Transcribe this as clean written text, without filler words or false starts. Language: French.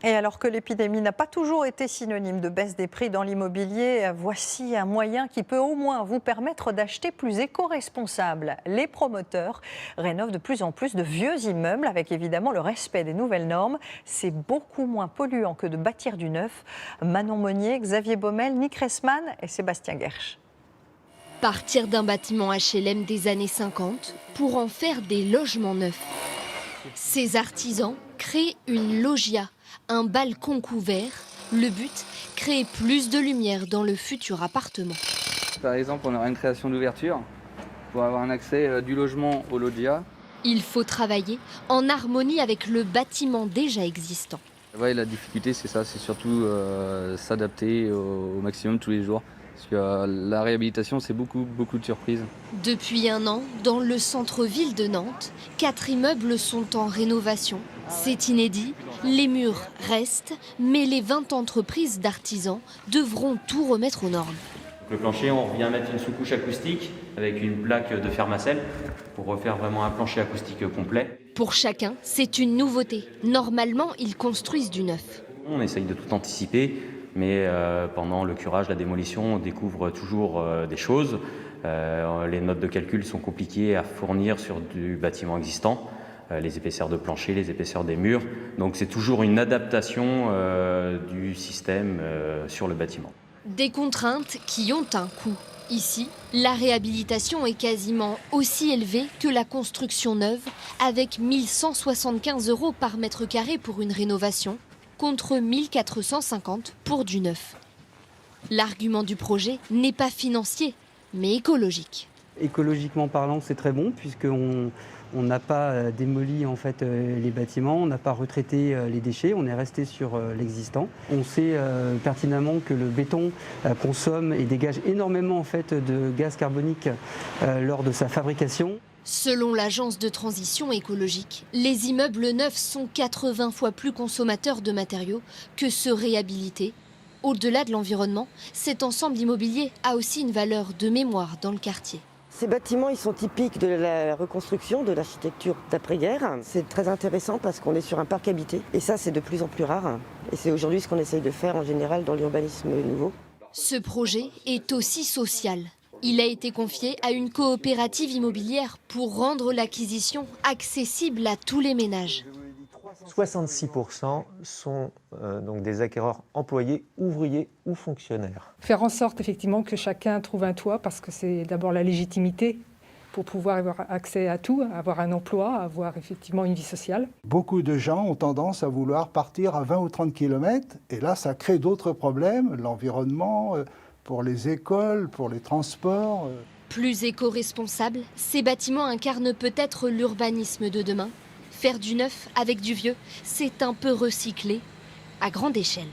Et alors que l'épidémie n'a pas toujours été synonyme de baisse des prix dans l'immobilier, voici un moyen qui peut au moins vous permettre d'acheter plus éco-responsable. Les promoteurs rénovent de plus en plus de vieux immeubles avec évidemment le respect des nouvelles normes. C'est beaucoup moins polluant que de bâtir du neuf. Manon Monnier, Xavier Baumel, Nick Ressman et Sébastien Gersch. Partir d'un bâtiment HLM des années 50 pour en faire des logements neufs. Ces artisans créent une loggia, un balcon couvert. Le but, créer plus de lumière dans le futur appartement. Par exemple, on aura une création d'ouverture pour avoir un accès du logement au loggia. Il faut travailler en harmonie avec le bâtiment déjà existant. Ouais, la difficulté, c'est ça, c'est surtout s'adapter au maximum tous les jours. Parce que la réhabilitation, c'est beaucoup de surprises. Depuis un an, dans le centre-ville de Nantes, 4 immeubles sont en rénovation. C'est inédit, les murs restent, mais les 20 entreprises d'artisans devront tout remettre aux normes. Le plancher, on revient mettre une sous-couche acoustique avec une plaque de Fermacell pour refaire vraiment un plancher acoustique complet. Pour chacun, c'est une nouveauté. Normalement, ils construisent du neuf. On essaye de tout anticiper, mais pendant le curage, la démolition, on découvre toujours des choses. Les notes de calcul sont compliquées à fournir sur du bâtiment existant. Les épaisseurs de plancher, les épaisseurs des murs. Donc c'est toujours une adaptation du système sur le bâtiment. Des contraintes qui ont un coût. Ici, la réhabilitation est quasiment aussi élevée que la construction neuve, avec 1 175 € par mètre carré pour une rénovation, contre 1 450 pour du neuf. L'argument du projet n'est pas financier, mais écologique. Écologiquement parlant, c'est très bon puisqu'on n'a pas démoli en fait les bâtiments, on n'a pas retraité les déchets, on est resté sur l'existant. On sait pertinemment que le béton consomme et dégage énormément en fait de gaz carbonique lors de sa fabrication. Selon l'agence de transition écologique, les immeubles neufs sont 80 fois plus consommateurs de matériaux que ceux réhabilités. Au-delà de l'environnement, cet ensemble immobilier a aussi une valeur de mémoire dans le quartier. Ces bâtiments, ils sont typiques de la reconstruction, de l'architecture d'après-guerre. C'est très intéressant parce qu'on est sur un parc habité. Et ça, c'est de plus en plus rare. Et c'est aujourd'hui ce qu'on essaye de faire en général dans l'urbanisme nouveau. Ce projet est aussi social. Il a été confié à une coopérative immobilière pour rendre l'acquisition accessible à tous les ménages. 66% sont donc des acquéreurs employés, ouvriers ou fonctionnaires. Faire en sorte effectivement que chacun trouve un toit, parce que c'est d'abord la légitimité pour pouvoir avoir accès à tout, avoir un emploi, avoir effectivement une vie sociale. Beaucoup de gens ont tendance à vouloir partir à 20 ou 30 km et là ça crée d'autres problèmes, l'environnement, pour les écoles, pour les transports. Plus éco-responsables, ces bâtiments incarnent peut-être l'urbanisme de demain. Faire du neuf avec du vieux, c'est un peu recycler à grande échelle.